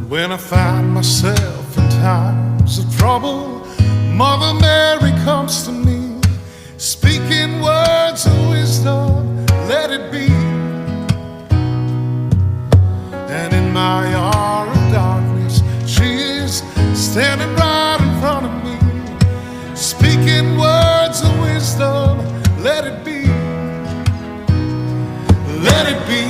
When I find myself in times of trouble, Mother Mary comes to me, speaking words of wisdom, let it be. And in my hour of darkness, she is standing right in front of me, speaking words of wisdom, let it be. Let it be.